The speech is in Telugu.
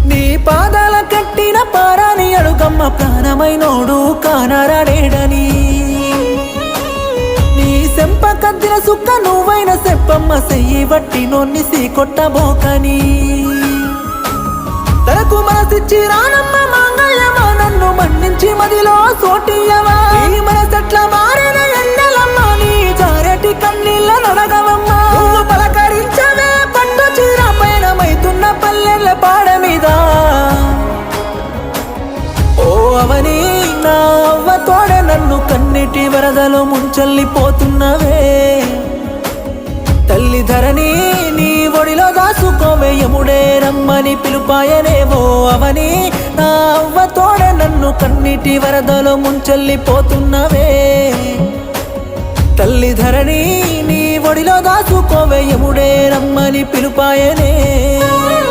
నీ పాదాల కట్టిన పారాని అడుగమ్మ ప్రాణమైనోడు కానరాడేడని నీ సెంప కద్దిన సుక్క నువ్వైన సెప్పమ్మ సెయ్యి బట్టి నొన్ని సీకొట్టబోకని తనకు మనసిచ్చి రానమ్మ మాంగళ్యమా నన్ను మన్నించి మదిలో సోటియవా ఈ మనసెట్ల మారిన ఎన్నెలమ్మ నీ జారటి కన్నీళ్ళ నడగవమ్మా నువ్వు పలకరించవే పట్టు చీర పైన మైతున్న పల్లెల పాడ మీద ఓ అవని నా అవ్వ తోడ నన్ను కన్నిటి వరదలో ముంచెల్లిపోతున్నవే తల్లి ధరణి నీ ఒడిలో దాసుకోవే యముడే రమ్మని పిలుపాయనేవో అవని నా అవ్వ తోడ నన్ను కన్నిటి వరదలో ముంచెల్లిపోతున్నవే తల్లి ధరణి నీ ఒడిలో దాసుకోవే యముడే రమ్మని పిలుపాయనే